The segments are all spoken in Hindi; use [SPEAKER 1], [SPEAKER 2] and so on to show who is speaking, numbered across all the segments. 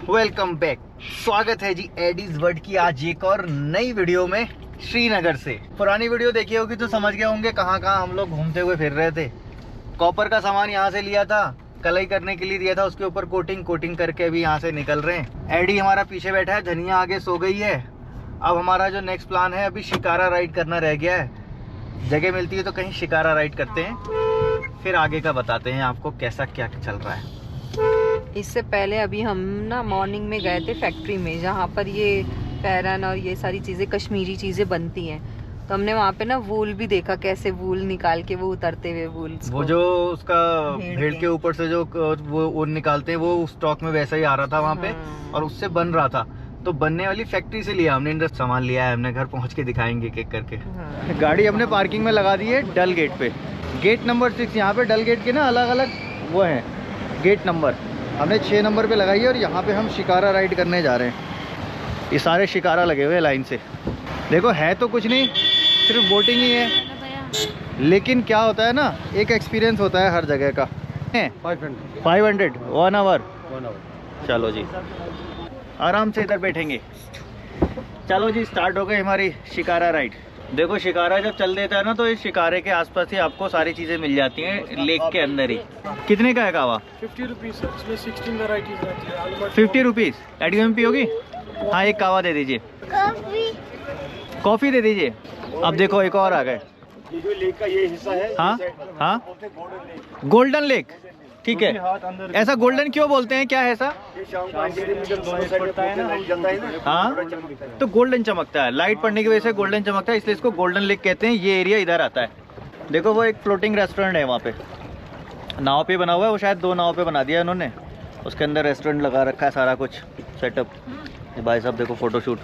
[SPEAKER 1] Welcome back. स्वागत है जी एडीज वर्ल्ड की आज एक और नई वीडियो में श्रीनगर से। पुरानी वीडियो देखी होगी तो समझ गए होंगे कहाँ कहाँ हम लोग घूमते हुए फिर रहे थे। कॉपर का सामान यहाँ से लिया था, कलई करने के लिए दिया था, उसके ऊपर कोटिंग करके अभी यहाँ से निकल रहे हैं। एडी हमारा पीछे बैठा है, धनिया आगे सो गई है। अब हमारा जो नेक्स्ट प्लान है, अभी शिकारा राइड करना रह गया है। जगह मिलती है तो कहीं शिकारा राइड करते हैं, फिर आगे का बताते हैं आपको कैसा क्या चल रहा है।
[SPEAKER 2] इससे पहले अभी हम ना मॉर्निंग में गए थे फैक्ट्री में, जहाँ पर ये पैरन और ये सारी चीज़ें कश्मीरी चीज़ें बनती हैं। तो हमने वहाँ पे ना वूल भी देखा, कैसे वूल निकाल के वो उतरते हुए वूल,
[SPEAKER 1] वो जो उसका भेड़ के ऊपर से जो वो ऊन निकालते हैं, वो स्टॉक में वैसा ही आ रहा था वहाँ पे और उससे बन रहा था। तो बनने वाली फैक्ट्री से लिया हमने, इंडस्ट सामान लिया है हमने, घर पहुँच के दिखाएंगे एक एक करके। गाड़ी हमने पार्किंग में लगा दी है डल गेट पे, गेट नंबर 6। यहाँ पे डल गेट के ना अलग अलग वो हैं गेट नंबर, हमने 6 नंबर पे लगाई है और यहाँ पे हम शिकारा राइड करने जा रहे हैं। ये सारे शिकारा लगे हुए हैं लाइन से। देखो है तो कुछ नहीं, सिर्फ बोटिंग ही है, लेकिन क्या होता है ना, एक एक्सपीरियंस होता है हर जगह का। 500 1 आवर। चलो जी, आराम से इधर बैठेंगे। चलो जी, स्टार्ट हो गई हमारी शिकारा राइड। देखो शिकारा जब चल देता है ना, तो इस शिकारे के आसपास ही आपको सारी चीजें मिल जाती हैं, लेक के अंदर ही। कितने का है कावा?
[SPEAKER 3] 50 रुपीज़। इसमें 16 वैराइटीज रहती है।
[SPEAKER 1] 50 रुपीज़। एडीएमपी होगी? हाँ, एक कावा दे दीजिए। कॉफी दे दीजिए। अब देखो एक और आ गए।
[SPEAKER 3] ये जो लेक का ये हिस्सा है,
[SPEAKER 1] हाँ हाँ, गोल्डन लेक। ठीक है, ऐसा गोल्डन क्यों बोलते हैं, क्या है ऐसा? हाँ, तो गोल्डन चमकता है, लाइट पड़ने की वजह से गोल्डन चमकता है, इसलिए इसको गोल्डन लेक कहते हैं। ये एरिया इधर आता है। देखो वो एक फ्लोटिंग रेस्टोरेंट है वहाँ पे, नाव पे बना हुआ है वो, शायद 2 नाव पे बना दिया इन्होंने। उसके अंदर रेस्टोरेंट लगा रखा है, सारा कुछ सेटअप। भाई साहब देखो फोटोशूट।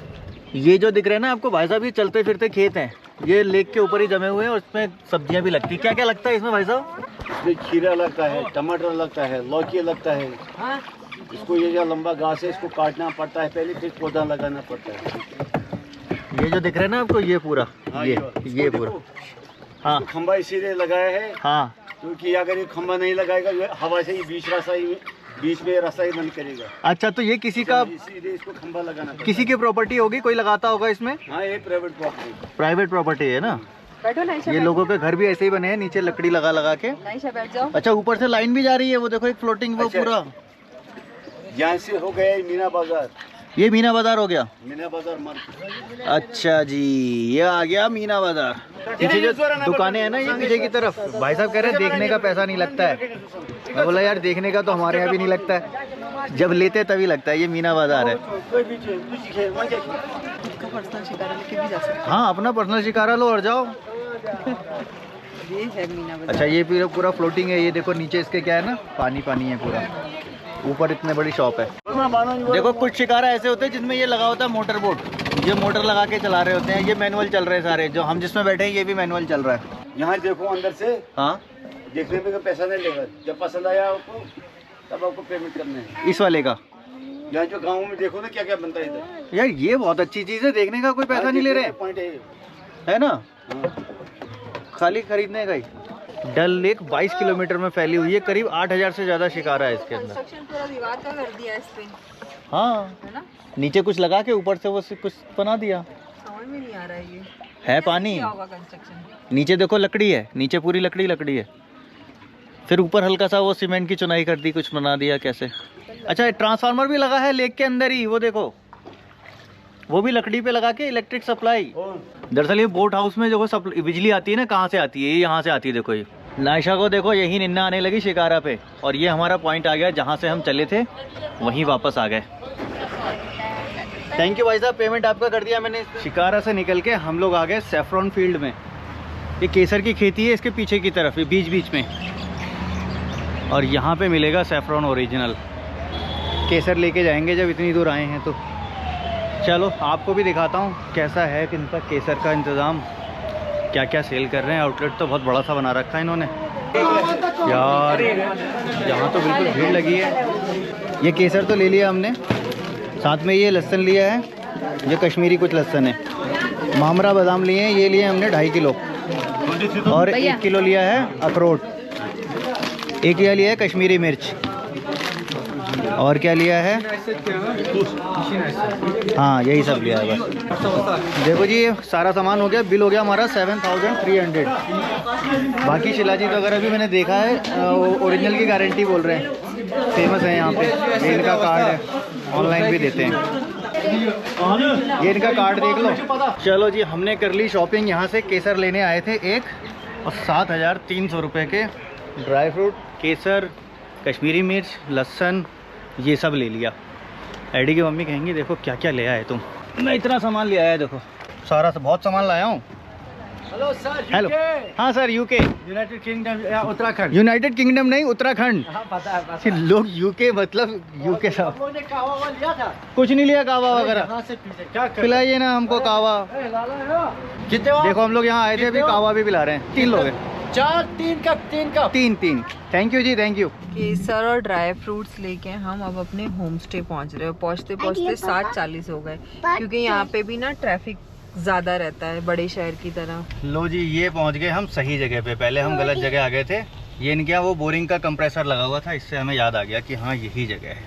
[SPEAKER 1] ये जो दिख रहे हैं ना आपको भाई साहब, ये चलते फिरते खेत हैं, ये लेक के ऊपर ही जमे हुए हैं और इसमें सब्जियां भी लगती हैं। क्या क्या लगता है इसमें भाई साहब?
[SPEAKER 3] इसमें खीरा लगता है, टमाटर लगता है, लौकी लगता है। इसको ये जो लंबा घास है, इसको काटना पड़ता है पहले, फिर पौधा लगाना पड़ता है।
[SPEAKER 1] ये जो दिख रहा है ना आपको, ये पूरा ये पूरा, हाँ,
[SPEAKER 3] खंबा इसीलिए लगाया है,
[SPEAKER 1] हाँ,
[SPEAKER 3] क्योंकि अगर ये खंबा नहीं लगाएगा, ये हवा से ही बीच में रास्ता ही बंद करेगा।
[SPEAKER 1] अच्छा, तो ये किसी का,
[SPEAKER 3] इसीलिए इसको खंबा लगाना पड़ता है।
[SPEAKER 1] किसी की प्रॉपर्टी होगी, कोई लगाता होगा इसमें?
[SPEAKER 3] हाँ, ये
[SPEAKER 1] प्राइवेट प्रॉपर्टी है ना।
[SPEAKER 2] बैठो नाइशा,
[SPEAKER 1] ये लोगों के घर भी ऐसे ही बने हैं, नीचे लकड़ी लगा लगा के।
[SPEAKER 2] नाइशा बैठ जाओ।
[SPEAKER 1] अच्छा, ऊपर से लाइन भी जा रही है, वो देखो एक फ्लोटिंग, वो पूरा।
[SPEAKER 3] यहाँ से हो गया मीना बाजार।
[SPEAKER 1] ये मीना बाजार हो गया।
[SPEAKER 3] मीना बाजार मार्केट।
[SPEAKER 1] अच्छा जी, ये आ गया मीना बाजार। पीछे जो दुकानें हैं ना, ये पीछे की तरफ, भाई साहब कह रहे हैं देखने का पैसा नहीं लगता है। मैं बोला यार देखने का तो हमारे यहाँ भी नहीं लगता है, जब लेते तभी लगता है। ये मीना बाजार है। हाँ, अपना पर्सनल शिकारा लो और जाओ।
[SPEAKER 2] ये है मीना बाजार।
[SPEAKER 1] अच्छा, ये पूरा फ्लोटिंग है। ये देखो नीचे इसके क्या है ना, पानी पानी है पूरा, ऊपर इतने बड़ी शॉप है। देखो कुछ शिकारा ऐसे होते हैं जिनमें ये लगा होता है मोटर बोट, ये मोटर लगा के चला रहे होते हैं। ये मैनुअल चल रहे हैं सारे, जो हम जिसमें बैठे हैं ये भी मैनुअल चल रहा है।
[SPEAKER 3] यहाँ देखो अंदर से,
[SPEAKER 1] हाँ,
[SPEAKER 3] देखने में पैसा नहीं लेगा, जब पसंद आया आपको तब आपको पेमेंट करना है।
[SPEAKER 1] इस वाले का
[SPEAKER 3] यहाँ जो गाँव में देखो ना क्या क्या बनता है इधर।
[SPEAKER 1] यार ये बहुत अच्छी चीज़ है, देखने का कोई पैसा नहीं ले रहे,
[SPEAKER 3] पॉइंट
[SPEAKER 1] है ना, खाली खरीदने का ही। डल लेक 22 किलोमीटर में फैली हुई है, करीब 8000 से ज़्यादा शिकारा है इसके अंदर।
[SPEAKER 2] पूरा दीवार का कर दिया इस पे,
[SPEAKER 1] हाँ,
[SPEAKER 2] है ना,
[SPEAKER 1] नीचे कुछ लगा के ऊपर से वो कुछ बना दिया।
[SPEAKER 2] समझ में नहीं आ रहा
[SPEAKER 1] है पानी,
[SPEAKER 2] कंस्ट्रक्शन।
[SPEAKER 1] नीचे देखो लकड़ी है, नीचे पूरी लकड़ी है, फिर ऊपर हल्का सा वो सीमेंट की चुनाई कर दी, कुछ बना दिया कैसे। अच्छा, ट्रांसफार्मर भी लगा है लेक के अंदर ही, वो देखो, वो भी लकड़ी पे लगा के इलेक्ट्रिक सप्लाई। दरअसल ये बोट हाउस में जो बिजली आती है ना, कहाँ से आती है? ये यहाँ से आती है। देखो ये नायशा को देखो, यही निन्ना आने लगी शिकारा पे, और ये हमारा पॉइंट आ गया जहाँ से हम चले थे, वहीं वापस आ गए। थैंक यू भाई साहब, पेमेंट आपका कर दिया मैंने। शिकारा से निकल के हम लोग आ गए सैफरॉन फील्ड में। ये केसर की खेती है इसके पीछे की तरफ, ये बीच में, और यहाँ पे मिलेगा सैफरॉन ओरिजिनल। केसर लेके जाएंगे जब इतनी दूर आए हैं तो। चलो आपको भी दिखाता हूँ कैसा है इनका केसर का इंतज़ाम, क्या क्या सेल कर रहे हैं। आउटलेट तो बहुत बड़ा सा बना रखा है इन्होंने यार, यहाँ तो बिल्कुल भीड़ लगी है। ये केसर तो ले लिया हमने, साथ में ये लहसुन लिया है, ये कश्मीरी कुछ लहसुन है। मामरा बादाम लिए हैं, ये लिए हमने 2.5 किलो, और 1 किलो लिया है अखरोट, एक यह लिया है कश्मीरी मिर्च, और क्या लिया है? हाँ यही सब लिया है बस। देखो जी ये सारा सामान हो गया, बिल हो गया हमारा 7300। बाकी शिलाजीत वगैरह भी मैंने देखा है, ओरिजिनल की गारंटी बोल रहे हैं, फेमस है यहाँ पे। ये इनका कार्ड है, ऑनलाइन भी देते हैं, ये इनका कार्ड देख लो। चलो जी हमने कर ली शॉपिंग। यहाँ से केसर लेने आए थे एक, और 7300 रुपये के ड्राई फ्रूट, केसर, कश्मीरी मिर्च, लहसुन, ये सब ले लिया। एडी की मम्मी कहेंगी देखो क्या क्या ले आए तुम। मैं इतना सामान ले आया, देखो सारा बहुत सामान लाया हूँ।
[SPEAKER 3] Hello sir.
[SPEAKER 1] हेलो। हाँ sir, UK,
[SPEAKER 3] United kingdom, Uttarakhand.
[SPEAKER 1] United kingdom नहीं, उत्तराखंड।
[SPEAKER 3] हाँ पता है, पता है।
[SPEAKER 1] लोग यूके मतलब यूके साहब।
[SPEAKER 3] लोगों ने कहवा लिया था।
[SPEAKER 1] कुछ नहीं लिया, कहवा वगैरह।
[SPEAKER 3] यहाँ से पीछे क्या कर
[SPEAKER 1] पिलाइए ना हमको कहवा।
[SPEAKER 3] कितने हो?
[SPEAKER 1] देखो हम लोग यहाँ आए थे, अभी कहवा भी पिला रहे हैं। 3 लोग हैं।
[SPEAKER 3] 4, 3 cup, 3 cup.
[SPEAKER 1] 3। Thank you ji, thank you.
[SPEAKER 2] केसर और ड्राई फ्रूट्स लेके हम अब अपने होम स्टे पहुँच रहे हैं। पहुँचते पहुँचते 7:40 हो गए, क्योंकि यहाँ पे भी ना ट्रैफिक ज़्यादा रहता है बड़े शहर की तरह।
[SPEAKER 1] लो जी ये पहुंच गए हम सही जगह पे। पहले हम गलत जगह आ गए थे। ये इनके यहाँ वो बोरिंग का कंप्रेसर लगा हुआ था, इससे हमें याद आ गया कि हाँ यही जगह है।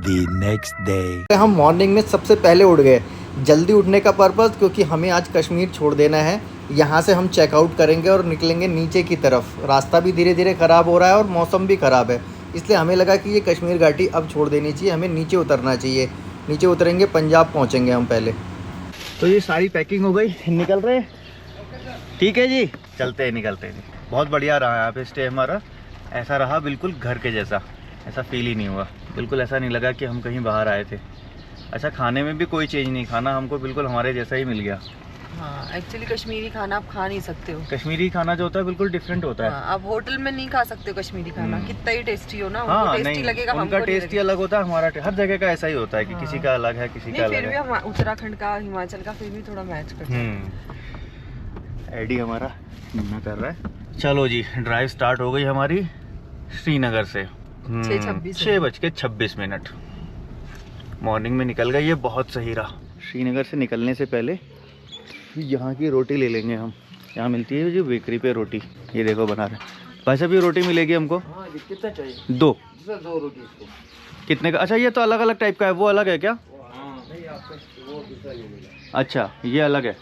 [SPEAKER 4] The next day.
[SPEAKER 1] हम मॉर्निंग में सबसे पहले उठ गए। जल्दी उठने का पर्पज़, क्योंकि हमें आज कश्मीर छोड़ देना है। यहाँ से हम चेकआउट करेंगे और निकलेंगे नीचे की तरफ। रास्ता भी धीरे धीरे ख़राब हो रहा है और मौसम भी ख़राब है, इसलिए हमें लगा कि ये कश्मीर घाटी अब छोड़ देनी चाहिए, हमें नीचे उतरना चाहिए। नीचे उतरेंगे, पंजाब पहुँचेंगे हम पहले। तो ये सारी पैकिंग हो गई, निकल रहे। ठीक है जी, चलते हैं, निकलते हैं। बहुत बढ़िया रहा यहाँ पे स्टे हमारा। ऐसा रहा बिल्कुल घर के जैसा, ऐसा फील ही नहीं हुआ। बिल्कुल ऐसा नहीं लगा कि हम कहीं बाहर आए थे। ऐसा खाने में भी कोई चेंज नहीं, खाना हमको बिल्कुल हमारे जैसा ही मिल गया।
[SPEAKER 2] हाँ, एक्चुअली कश्मीरी खाना आप खा नहीं सकते हो।
[SPEAKER 1] कश्मीरी खाना जो होता है बिल्कुल डिफरेंट होता है।
[SPEAKER 2] हाँ, आप होटल में नहीं खा सकते हो कश्मीरी खाना, कितना ही टेस्टी हो ना,
[SPEAKER 1] हाँ,
[SPEAKER 2] उनको टेस्टी
[SPEAKER 1] नहीं,
[SPEAKER 2] लगेगा,
[SPEAKER 1] उनका टेस्ट ही अलग होता है, हमारा हर जगह का ऐसा ही होता है कि किसी का अलग है, किसी का अलग
[SPEAKER 2] फिर भी
[SPEAKER 1] है।
[SPEAKER 2] हम उत्तराखंड का, हिमाचल का फिर भी थोड़ा मैच करते हैं।
[SPEAKER 1] एडी हमारा मना कर रहा है। चलो जी ड्राइव स्टार्ट हो गई हमारी श्रीनगर से। 6:26 मॉर्निंग में निकल गए। ये बहुत सही रहा। श्रीनगर से निकलने से पहले यहाँ की रोटी ले लेंगे हम। यहाँ मिलती है जो बेकरी पे रोटी, ये देखो बना रहे भाई साहब। ये रोटी मिलेगी हमको?
[SPEAKER 3] कितना चाहिए?
[SPEAKER 1] 2
[SPEAKER 3] रोटी इसको।
[SPEAKER 1] कितने का? अच्छा ये तो अलग अलग टाइप का है, वो अलग है क्या?
[SPEAKER 3] नहीं, आपको वो दूसरा ले लेगा।
[SPEAKER 1] अच्छा ये अलग है।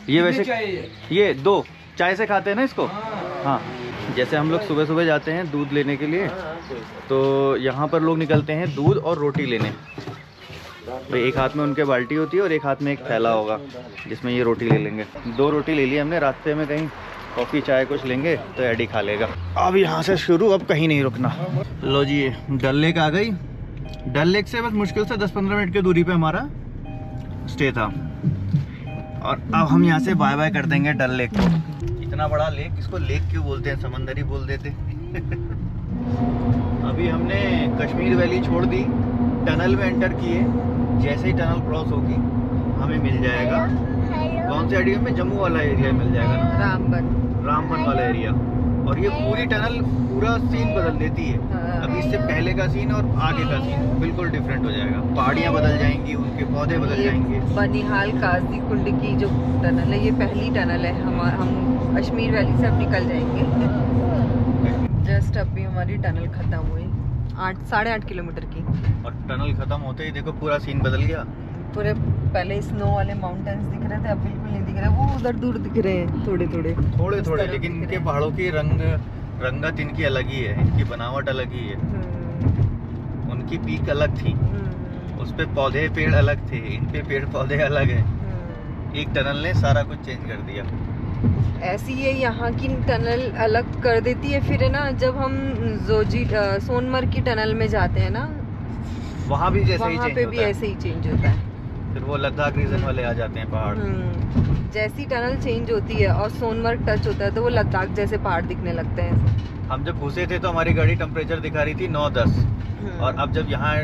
[SPEAKER 1] ये वैसे ये 2 चाय से खाते हैं ना इसको? हाँ, जैसे हम लोग सुबह सुबह जाते हैं दूध लेने के लिए, तो यहाँ पर लोग निकलते हैं दूध और रोटी लेने। तो एक हाथ में उनके बाल्टी होती है और एक हाथ में एक थैला होगा जिसमें ये रोटी ले लेंगे। 2 रोटी ले ली हमने। रास्ते में कहीं कॉफ़ी चाय कुछ लेंगे तो एडी खा लेगा। अब यहाँ से शुरू, अब कहीं नहीं रुकना। लो जी डल लेक आ गई। डल लेक से बस मुश्किल से 10-15 मिनट की दूरी पे हमारा स्टे था, और अब हम यहाँ से बाय बाय कर देंगे डल लेक को। इतना बड़ा लेक, इसको लेक क्यों बोलते हैं, समंदर ही बोल देते। अभी हमने कश्मीर वैली छोड़ दी, टनल में एंटर किए। जैसे ही टनल क्रॉस होगी हमें मिल जाएगा, कौन से एरिया में? जम्मू वाला एरिया मिल जाएगा ना, रामबन वाला एरिया। और ये पूरी टनल पूरा सीन बदल देती है। अभी इससे पहले का सीन और आगे का सीन बिल्कुल डिफरेंट हो जाएगा। पहाड़ियाँ बदल जाएंगी, उनके पौधे बदल जाएंगे।
[SPEAKER 2] बनिहाल काजी कुंड की जो टनल है, ये पहली टनल है। हम कश्मीर वैली से अब निकल जाएंगे। जस्ट अभी हमारी टनल खत्म हुई, 8-8.5 किलोमीटर की।
[SPEAKER 1] और टनल खत्म होते ही देखो पूरा सीन बदल गया।
[SPEAKER 2] पूरे पहले स्नो वाले माउंटेन्स दिख रहे थे, अब बिल्कुल नहीं दिख रहे। वो उधर दूर दिख रहे हैं थोड़े थोड़े, लेकिन इनके पहाड़ों की रंगत इनकी अलग ही है, इनकी बनावट अलग ही है। उनकी पीक अलग थी, उस पे पौधे पेड़ अलग थे, इन पे पेड़ पौधे अलग हैं। एक टनल ने सारा कुछ चेंज कर दिया। ऐसी है यहाँ की टनल अलग कर देती है। फिर है ना, जब हम सोनमर्ग की टनल में जाते हैं ना,
[SPEAKER 1] वहाँ भी जैसे ही
[SPEAKER 2] वहाँ
[SPEAKER 1] चेंज
[SPEAKER 2] पे
[SPEAKER 1] होता
[SPEAKER 2] भी
[SPEAKER 1] है।
[SPEAKER 2] ऐसे ही चेंज होता है।
[SPEAKER 1] फिर वो लद्दाख रीजन वाले आ जाते हैं पहाड़।
[SPEAKER 2] जैसी टनल चेंज होती है और सोनमर्ग टच होता है तो वो लद्दाख जैसे पहाड़ दिखने लगते हैं।
[SPEAKER 1] हम जब घुसे थे तो हमारी गाड़ी टेम्परेचर दिखा रही थी 9-10, और अब जब यहाँ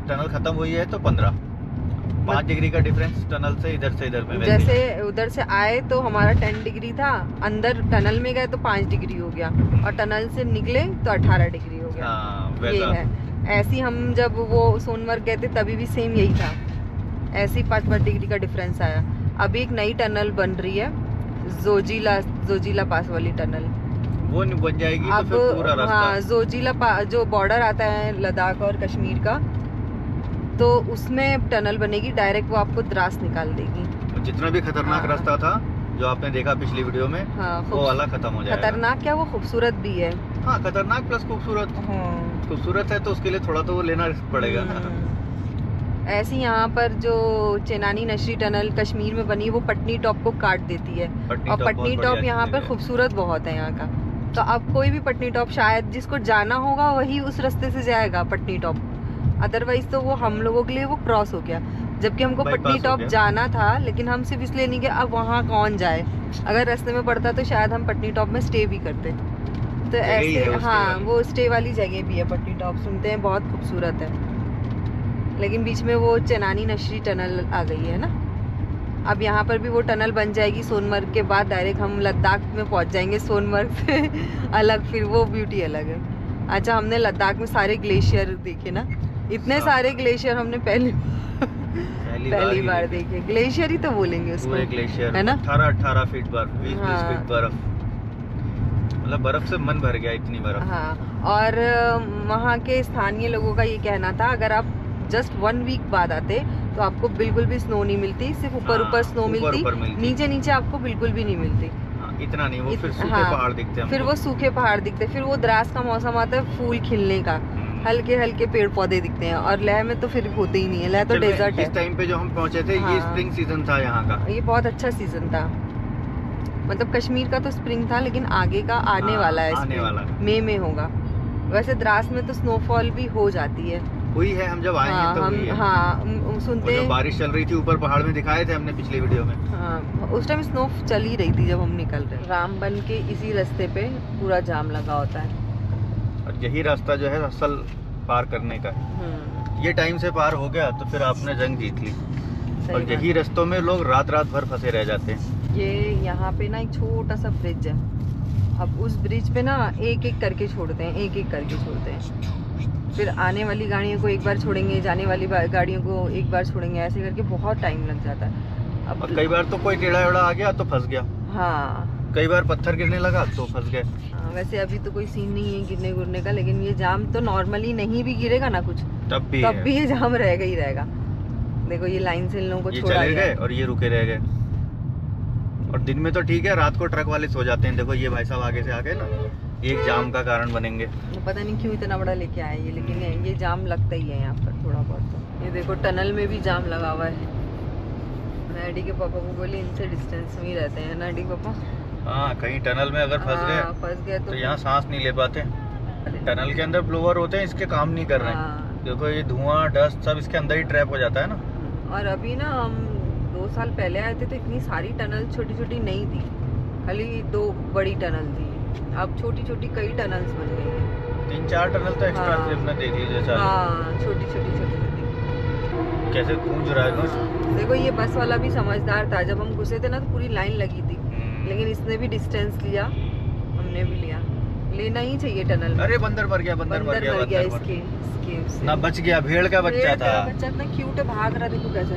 [SPEAKER 1] टनल खत्म हुई है तो 15 डिग्री का डिफरेंस टनल से इधर में।
[SPEAKER 2] जैसे उधर से आए तो हमारा 10 डिग्री था, अंदर टनल में गए तो 5 डिग्री हो गया, और टनल से निकले तो 18 डिग्री हो गया।
[SPEAKER 1] हाँ,
[SPEAKER 2] ये है। ऐसी हम जब वो सोनमर्ग गए थे तभी भी सेम यही था, ऐसे ही 5 डिग्री का डिफरेंस आया। अभी एक नई टनल बन रही है, जोजिला पास वाली टनल,
[SPEAKER 1] वो नहीं बन जाएगी तो
[SPEAKER 2] अब
[SPEAKER 1] फिर पूरा रास्ता।
[SPEAKER 2] हाँ, जोजिला जो बॉर्डर आता है लद्दाख और कश्मीर का, तो उसमें टनल बनेगी डायरेक्ट, वो आपको द्रास निकाल देगी।
[SPEAKER 1] जितना भी खतरनाक
[SPEAKER 2] हाँ।
[SPEAKER 1] रास्ता था जो आपने देखा पिछली वीडियो में,
[SPEAKER 2] हाँ,
[SPEAKER 1] वो वाला खत्म हो जाएगा।
[SPEAKER 2] खतरनाक क्या, वो खूबसूरत भी है।
[SPEAKER 1] हाँ, खतरनाक प्लस खूबसूरत।
[SPEAKER 2] हाँ।
[SPEAKER 1] खूबसूरत है तो उसके लिए थोड़ा तो वो लेना पड़ेगा ना।
[SPEAKER 2] ऐसे यहाँ पर जो चेनानी नशरी टनल कश्मीर में बनी, वो पटनी टॉप को काट देती है। और पटनी टॉप यहाँ पर खूबसूरत बहुत है यहाँ का। तो अब कोई भी पटनी टॉप, शायद जिसको जाना होगा वही उस रास्ते से जाएगा पटनी टॉप, अदरवाइज तो वो हम लोगों के लिए वो क्रॉस हो गया। जबकि हमको पटनी टॉप जाना था, लेकिन हम सिर्फ इसलिए नहीं गए, अब वहाँ कौन जाए। अगर रास्ते में पड़ता तो शायद हम पटनी टॉप में स्टे भी करते। तो ऐसे हाँ, वो स्टे वाली जगह भी है पटनी टॉप, सुनते हैं बहुत खूबसूरत है। लेकिन बीच में वो चेनानी नशरी टनल आ गई है ना। अब यहाँ पर भी वो टनल बन जाएगी सोनमर्ग के बाद, डायरेक्ट हम लद्दाख में पहुँच जाएंगे सोनमर्ग से अलग, फिर वो ब्यूटी अलग है। अच्छा, हमने लद्दाख में सारे ग्लेशियर देखे ना, इतने सारे ग्लेशियर हमने पहली बार देखे। ग्लेशियर ही तो बोलेंगे उसको,
[SPEAKER 1] ग्लेशियर
[SPEAKER 2] है ना।
[SPEAKER 1] 18 फीट बर्फ, 20
[SPEAKER 2] हाँ।
[SPEAKER 1] फीट बर्फ, मतलब बर्फ से मन भर गया, इतनी बर्फ।
[SPEAKER 2] हाँ, और वहाँ के स्थानीय लोगों का ये कहना था, अगर आप जस्ट 1 वीक बाद आते तो आपको बिल्कुल भी स्नो नहीं मिलती, सिर्फ ऊपर स्नो मिलती, नीचे आपको बिल्कुल भी नहीं मिलती।
[SPEAKER 1] इतना नहीं, वो फिर सूखे
[SPEAKER 2] हाँ,
[SPEAKER 1] पहाड़ दिखते हैं।
[SPEAKER 2] फिर वो सूखे पहाड़ दिखते, फिर वो द्रास का मौसम आता है फूल खिलने का, हल्के हल्के पेड़ पौधे दिखते हैं। और लेह में तो फिर होते ही नहीं है, लेह तो डेजर्ट है।
[SPEAKER 1] इस टाइम पे जो हम पहुंचे थे,
[SPEAKER 2] हाँ,
[SPEAKER 1] ये स्प्रिंग सीजन था यहाँ का।
[SPEAKER 2] ये बहुत अच्छा सीजन था, मतलब कश्मीर का तो स्प्रिंग था, लेकिन आगे का आने वाला है,
[SPEAKER 1] आने वाला
[SPEAKER 2] मई में होगा। वैसे द्रास में तो स्नोफॉल भी हो जाती है,
[SPEAKER 1] हुई है, हम जब आए हैं तो हुई है।
[SPEAKER 2] हाँ, सुनते हैं।
[SPEAKER 1] बारिश चल रही थी ऊपर पहाड़ में, दिखाए थे हमने पिछली वीडियो में।
[SPEAKER 2] हाँ, उस टाइम स्नो चल ही रही थी जब हम निकल रहे। रामबन के इसी रास्ते पे पूरा जाम लगा होता है,
[SPEAKER 1] और यही रास्ता जो है असल पार करने का है। ये टाइम से पार हो गया तो फिर आपने जंग जीत ली। और यही रास्तों में लोग रात भर फंसे रह जाते हैं।
[SPEAKER 2] ये यहाँ पे ना एक छोटा सा ब्रिज है, अब उस ब्रिज पे ना एक करके छोड़ते हैं, फिर आने वाली गाड़ियों को एक बार छोड़ेंगे, जाने वाली गाड़ियों को एक बार छोड़ेंगे, ऐसे करके बहुत टाइम लग जाता है। अब
[SPEAKER 1] कई बार तो कोई टेढ़ा वेढ़ा आ गया तो फंस गया।
[SPEAKER 2] हाँ,
[SPEAKER 1] कई बार पत्थर गिरने लगा तो फंस गए।
[SPEAKER 2] वैसे अभी तो कोई सीन नहीं है गिरने गुरने का, लेकिन ये जाम तो नॉर्मली नहीं भी गिरेगा ना कुछ, तब भी ये जाम रहेगा ही रहेगा। देखो ये लाइन से इन लोगों को छोड़ा
[SPEAKER 1] गए और ये रुके रह गए। और दिन में तो ठीक है, रात को ट्रक वाले सो जाते हैं। देखो ये भाई साहब आगे से आ गए ना, ये एक जाम का कारण बनेंगे।
[SPEAKER 2] पता नहीं क्यों इतना बड़ा लेके आए ये, लेकिन ये जाम लगता ही है यहाँ पर थोड़ा बहुत तो। ये देखो टनल में भी जाम लगा हुआ है। मैं एडी के पापा को बोली इनसे डिस्टेंस में ही रहते हैं ना एडी पापा।
[SPEAKER 1] हाँ, कहीं टनल में अगर फंस गए तो यहाँ सांस नहीं ले पाते। टनल के अंदर ब्लोअर होते हैं, इसके काम नहीं कर रहे हैं। देखो ये धुआं डस्ट सब इसके अंदर ही ट्रैप हो जाता है ना।
[SPEAKER 2] और अभी ना हम 2 साल पहले आए थे तो इतनी सारी टनल छोटी छोटी नहीं थी, खाली 2 बड़ी टनल थी। अब छोटी छोटी कई टनल्स बन गई हैं।
[SPEAKER 1] 3-4 टनल तो एक्स्ट्रा हमने देख लीजिए।
[SPEAKER 2] हाँ, छोटी।
[SPEAKER 1] कैसे गूंज रहा है ना।
[SPEAKER 2] देखो ये बस वाला भी समझदार था, जब हम घुसे थे ना तो पूरी लाइन लगी थी, लेकिन इसने भी डिस्टेंस लिया, हमने भी लिया। लेना ही चाहिए टनल।
[SPEAKER 1] अरे बंदर मर गया
[SPEAKER 2] इसके
[SPEAKER 1] ना, बच गया। भेड़ का बच्चा था।
[SPEAKER 2] बच्चा इतना क्यूट है, भाग रहा, देखो कैसे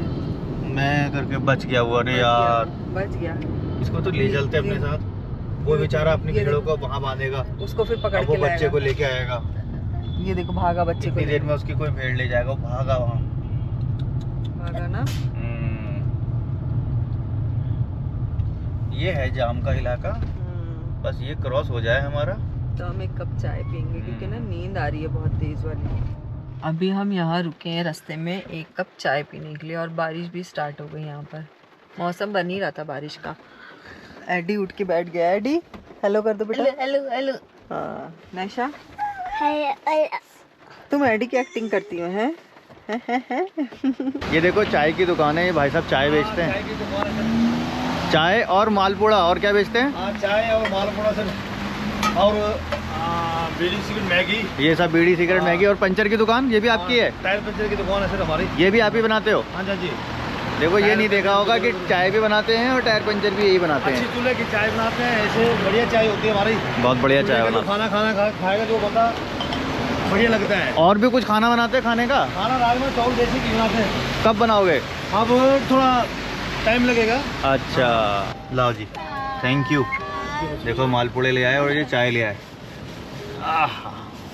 [SPEAKER 1] मैं करके बच गया वो। अरे यार
[SPEAKER 2] बच गया।
[SPEAKER 1] इसको तो ले चलते अपने साथ, वो बेचारा अपनी भेड़ों को वहाँ बांधेगा,
[SPEAKER 2] उसको फिर पकड़ के
[SPEAKER 1] बच्चे को लेके आएगा।
[SPEAKER 2] ये देखो भागा बच्चे को,
[SPEAKER 1] देर में उसकी कोई भेड़ ले जाएगा, वो भागा वहाँ,
[SPEAKER 2] भागा ना।
[SPEAKER 1] ये है जाम का इलाका। बस ये क्रॉस हो जाए हमारा
[SPEAKER 2] तो हम एक कप चाय पियेंगे, क्योंकि ना नींद आ रही है बहुत तेज वाली। अभी हम यहाँ रुके हैं रास्ते में 1 कप चाय पीने के लिए, और बारिश भी स्टार्ट हो गई यहाँ पर। मौसम बन ही रहा था बारिश का। एडी उठ के बैठ गया। एडी हेलो कर दो बेटा। हेलो। हाँ नैशा, तुम एडी की एक्टिंग करती हो हैं?
[SPEAKER 1] ये देखो चाय की दुकान है, ये भाई साहब चाय बेचते हैं। चाय और मालपुड़ा। और क्या बेचते हैं?
[SPEAKER 3] चाय और मालपुड़ा सर, और बीड़ी सिगरेट मैगी।
[SPEAKER 1] ये सब बीड़ी सिगरेट मैगी। और पंचर की दुकान ये भी आपकी है?
[SPEAKER 3] टायर पंचर की दुकान है सर हमारी।
[SPEAKER 1] ये भी आप ही बनाते हो?
[SPEAKER 3] हाँ जी।
[SPEAKER 1] देखो ये नहीं देखा होगा कि चाय भी बनाते हैं और टायर पंचर भी यही बनाते हैं।
[SPEAKER 3] अच्छी चूल्हे की चाय बनाते हैं, ऐसे बढ़िया चाय होती है हमारी।
[SPEAKER 1] बहुत बढ़िया चाय बना।
[SPEAKER 3] खाना खाएगा जो बंदा बढ़िया लगता है।
[SPEAKER 1] और भी कुछ खाना बनाते हैं? खाने का
[SPEAKER 3] खाना राजमा चावल जैसे की बनाते हैं।
[SPEAKER 1] कब बनाओगे?
[SPEAKER 3] अब थोड़ा टाइम लगेगा।
[SPEAKER 1] अच्छा लाओ जी, थैंक यू। देखो मालपुड़े ले आए और ये चाय ले आए।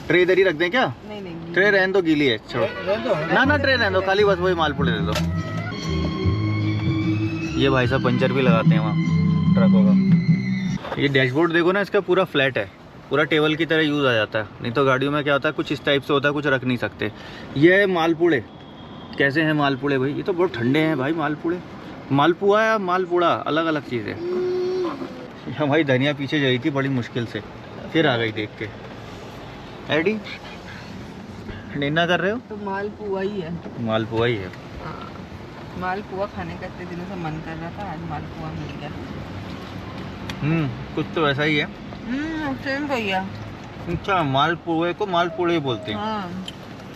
[SPEAKER 1] ट्रे इधर ही रख दें क्या?
[SPEAKER 2] नहीं नहीं,
[SPEAKER 1] ट्रे रहने दो, गीली है, छोड़ो। ना ट्रे रहने दो, खाली बस वही मालपुड़े दे दो। ये भाई साहब पंचर भी लगाते हैं वहाँ ट्रकों का। ये डैशबोर्ड देखो ना, इसका पूरा फ्लैट है, पूरा टेबल की तरह यूज़ आ जाता है। नहीं तो गाड़ियों में क्या होता है, कुछ इस टाइप से होता है, कुछ रख नहीं सकते। ये है मालपुड़े। कैसे हैं मालपुड़े भाई? ये तो बहुत ठंडे हैं भाई मालपुड़े। मालपुआ या मालपुड़ा अलग अलग चीज़ है। हमारी धनिया पीछे गई थी बड़ी मुश्किल से, फिर आ गई देख के। एडी निन्ना कर रहे हो?
[SPEAKER 2] तो मालपुआ ही है।
[SPEAKER 1] मालपुआ ही है।
[SPEAKER 2] हाँ, मालपुआ खाने का इतने दिनों से मन कर रहा था, आज मालपुआ मिल गया।
[SPEAKER 1] कुछ तो ऐसा ही है।
[SPEAKER 2] सेम भैया।
[SPEAKER 1] अच्छा, मालपुए को मालपुड़े बोलते हैं।
[SPEAKER 2] हाँ,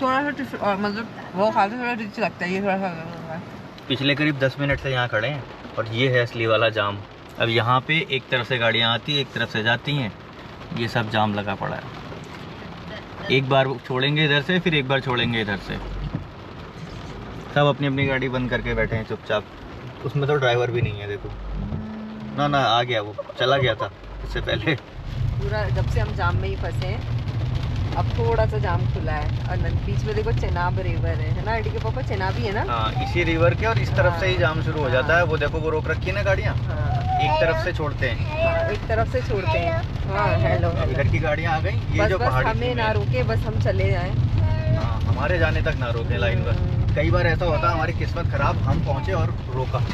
[SPEAKER 2] थोड़ा सा और मतलब वो खाते थोड़ा रिच लगता है, ये थोड़ा सा।
[SPEAKER 1] पिछले करीब 10 मिनट से यहाँ खड़े हैं और ये है असली वाला जाम। अब यहाँ पे एक तरफ से गाड़ियाँ आती हैं, एक तरफ से जाती हैं, ये सब जाम लगा पड़ा है। एक बार छोड़ेंगे इधर से, फिर एक बार छोड़ेंगे इधर से। सब अपनी अपनी गाड़ी बंद करके बैठे हैं चुपचाप। उसमें तो ड्राइवर भी नहीं है, देखो ना ना, आ गया, वो चला गया था इससे पहले।
[SPEAKER 2] पूरा जब से हम जाम में ही फंसे हैं, अब थोड़ा सा जाम खुला है। और बीच में देखो चेनाब रिवर है ना, आंटी के पापा चेनाब ही है ना।
[SPEAKER 1] हाँ, इसी रिवर के और इस तरफ से ही जाम शुरू हो जाता है। वो देखो, वो रोक रखी है ना गाड़ियाँ, एक तरफ से छोड़ते हैं।
[SPEAKER 2] हाँ, एक तरफ से छोड़ते हैं। हाँ, हेलो
[SPEAKER 1] इधर की गाड़ियाँ आ गई, ये जो
[SPEAKER 2] बस
[SPEAKER 1] पहाड़ी
[SPEAKER 2] हमें ना रोके, बस हम चले जाएं।
[SPEAKER 1] हाँ, हमारे जाने तक ना रोके लाइन पर। कई बार ऐसा होता है, हमारी किस्मत खराब, हम पहुँचे और रोका।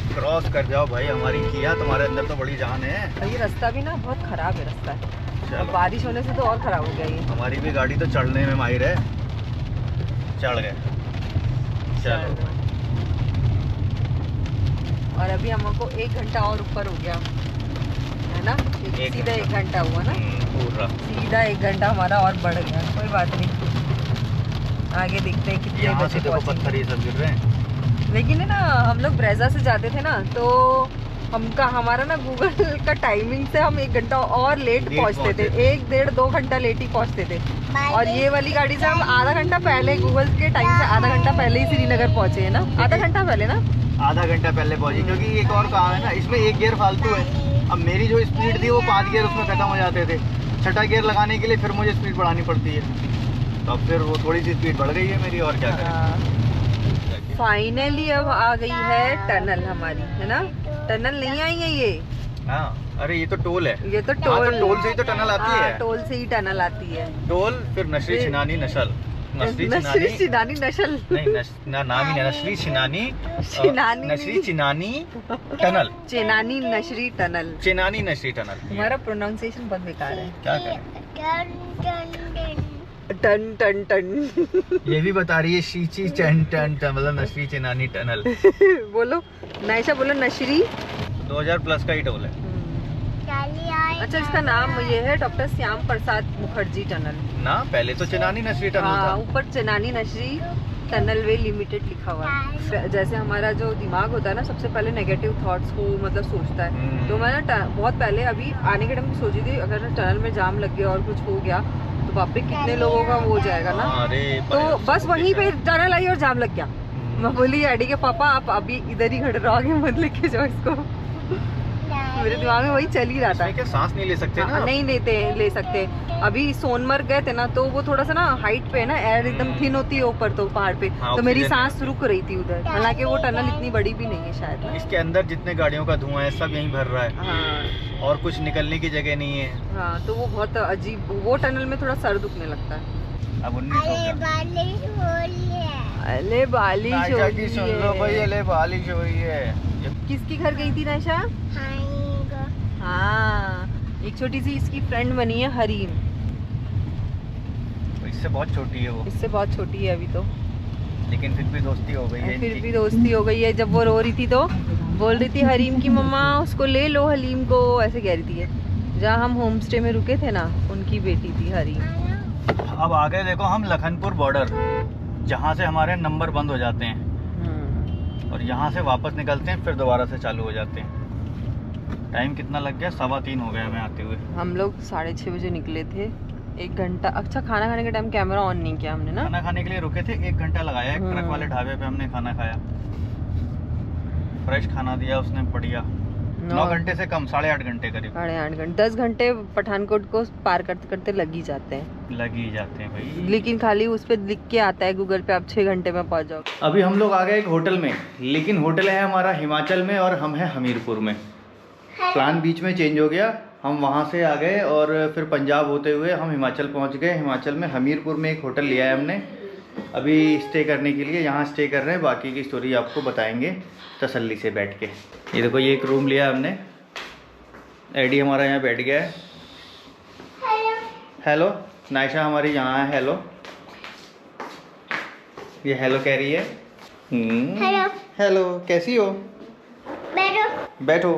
[SPEAKER 1] क्रॉस कर जाओ भाई, हमारी किया, तुम्हारे अंदर तो बड़ी जान है।
[SPEAKER 2] ये रास्ता भी ना बहुत खराब है रास्ता है।
[SPEAKER 1] चलो,
[SPEAKER 2] बारिश होने से तो और खराब हो गया ये।
[SPEAKER 1] हमारी भी गाड़ी तो चढ़ने में माहिर है, चढ़ गए। चलो,
[SPEAKER 2] और अभी हमको 1 घंटा और ऊपर हो गया है ना, सीधा 1 घंटा हुआ ना,
[SPEAKER 1] पूरा
[SPEAKER 2] सीधा 1 घंटा हमारा और बढ़ गया। कोई बात नहीं, आगे देखते हैं कितने
[SPEAKER 1] यहाँ
[SPEAKER 2] बजे
[SPEAKER 1] से देखो पत्थर ये सब गिर रहे हैं।
[SPEAKER 2] लेकिन है ना, हम लोग ब्रेजा से जाते थे ना, तो हमारा ना गूगल का टाइमिंग से हम 1 घंटा और लेट पहुंचते थे। 1 डेढ़ 2 घंटा लेट ही पहुंचते थे। और ये वाली गाड़ी से हम आधा घंटा पहले, गूगल के टाइम से आधा घंटा पहले ही श्रीनगर पहुंचे है ना। आधा घंटा पहले ना,
[SPEAKER 1] आधा घंटा पहले पहुंची, क्योंकि एक और काम है ना, इसमें 1 गियर फालतू है। अब मेरी जो स्पीड थी वो 5 गियर उसमें खत्म हो जाते थे। 6ठा गियर लगाने के लिए फिर मुझे स्पीड बढ़ानी पड़ती है। तो अब फिर वो थोड़ी सी स्पीड बढ़ गई है मेरी, और क्या करें।
[SPEAKER 2] फाइनली अब आ गई है टनल हमारी, है ना। टनल नहीं आई है ये।
[SPEAKER 1] हाँ, अरे ये तो टोल है।
[SPEAKER 2] ये तो
[SPEAKER 1] हाँ,
[SPEAKER 2] टोल,
[SPEAKER 1] तो टोल से ही तो टनल आती है।
[SPEAKER 2] टोल से ही टनल आती है।
[SPEAKER 1] टोल, फिर नशरी छिनानी नशल,
[SPEAKER 2] नशरी चिनानी नशल
[SPEAKER 1] नहीं, ना नाम ही नहीं, नशरी छिनानी,
[SPEAKER 2] छिनानी
[SPEAKER 1] नशरी Chinani tunnel,
[SPEAKER 2] Chenani नशरी tunnel,
[SPEAKER 1] Chinani नशरी tunnel.
[SPEAKER 2] हमारा प्रोनाउंसिएशन बहुत बेकार है।
[SPEAKER 1] क्या करें।
[SPEAKER 2] टन टन टन
[SPEAKER 1] ये भी बता रही है शीची टन टन टन, मतलब नशरी चिनानी टनल।
[SPEAKER 2] बोलो नायशा, बोलो नशरी।
[SPEAKER 1] 2000 प्लस का ही टोल है।
[SPEAKER 2] अच्छा, इसका नाम ये है डॉक्टर श्याम प्रसाद मुखर्जी टनल
[SPEAKER 1] ना, पहले तो चिनानी नशरी टनल था।
[SPEAKER 2] ऊपर चेनानी नशरी टनल वे लिमिटेड लिखा हुआ है। जैसे हमारा जो दिमाग होता है ना, सबसे पहले नेगेटिव थॉट्स को मतलब सोचता है। तो मैं ना बहुत पहले अभी आने के टाइम सोची थी, अगर टनल में जाम लग गया और कुछ हो गया तो बाप रे कितने लोगों का वो हो जाएगा ना।
[SPEAKER 1] अरे
[SPEAKER 2] तो बस वहीं पे टनल आई और जाम लग गया। मैं बोली एडी के पापा, आप अभी इधर ही खड़े रहो, आगे मत लेके जाओ इसको। मेरे दिमाग में वही चल ही रहा था।
[SPEAKER 1] क्या सांस नहीं ले सकते ना?
[SPEAKER 2] नहीं ले सकते। अभी सोनमर्ग गए थे ना, तो वो थोड़ा सा ना हाइट पे है ना, एयर एकदम थिन होती है ऊपर तो पहाड़ पे।
[SPEAKER 1] हाँ,
[SPEAKER 2] तो मेरी सांस रुक रही थी उधर। हालांकि वो टनल इतनी बड़ी भी नहीं है शायद।
[SPEAKER 1] इसके अंदर जितने गाड़ियों का धुआं है सब यहीं भर रहा है।
[SPEAKER 2] हाँ,
[SPEAKER 1] और कुछ निकलने की जगह नहीं है।
[SPEAKER 2] हाँ, तो वो बहुत अजीब, वो टनल में थोड़ा सर दुखने लगता है।
[SPEAKER 1] अब 1900
[SPEAKER 2] अले बालिश हो रही
[SPEAKER 1] सुन लो भाई,
[SPEAKER 2] है।
[SPEAKER 1] अले बालिश हो रही है।
[SPEAKER 2] किसकी घर गई थी नायशा? हाँ, एक छोटी सी इसकी फ्रेंड बनी है हरीम।
[SPEAKER 1] इससे बहुत छोटी है वो,
[SPEAKER 2] इससे बहुत छोटी है अभी तो,
[SPEAKER 1] लेकिन फिर भी दोस्ती हो गई है
[SPEAKER 2] फिर
[SPEAKER 1] इनकी।
[SPEAKER 2] भी दोस्ती हो गई है। जब वो रो रही थी तो बोल रही थी हरीम की मम्मा उसको ले लो, हलीम को, ऐसे कह रही थी। जहाँ हम होम स्टे में रुके थे ना, उनकी बेटी थी हरीम।
[SPEAKER 1] अब आ गए देखो हम लखनपुर बॉर्डर, जहाँ से हमारे नंबर बंद हो जाते हैं और यहाँ से वापस निकलते हैं, फिर दोबारा से चालू हो जाते हैं। टाइम कितना लग गया? 3:15 हो गया हमें आते हुए।
[SPEAKER 2] हम लोग 6:30 बजे निकले थे। 1 घंटा, अच्छा खाना खाने के टाइम कैमरा ऑन नहीं किया हमने ना।
[SPEAKER 1] खाना खाने के लिए रुके थे, 1 घंटा लगाया। एक ट्रक वाले ढाबे पे हमने खाना खाया, फ्रेश खाना दिया उसने, बढ़िया। 9 घंटे से कम, 8.5 घंटे करीब
[SPEAKER 2] 8.5 घंटे, 10 घंटे पठानकोट को पार करते करते लग ही जाते हैं।
[SPEAKER 1] लग ही जाते हैं भाई।
[SPEAKER 2] लेकिन खाली उस पर लिख के आता है गूगल पे आप 6 घंटे में पहुंच जाओ।
[SPEAKER 1] अभी हम लोग आ गए एक होटल में, लेकिन होटल है हमारा हिमाचल में और हम हैं हमीरपुर में। प्लान बीच में चेंज हो गया, हम वहाँ से आ गए और फिर पंजाब होते हुए हम हिमाचल पहुँच गए। हिमाचल में हमीरपुर में एक होटल लिया है हमने अभी स्टे करने के लिए, यहाँ स्टे कर रहे हैं। बाकी की स्टोरी आपको बताएंगे तसल्ली से बैठ के। ये देखो, ये एक रूम लिया हमने, एडी हमारा यहाँ बैठ गया है। हेलो, नायशा हमारी यहाँ है, हेलो, ये हेलो कह रही है। हेलो, कैसी हो? बैठो।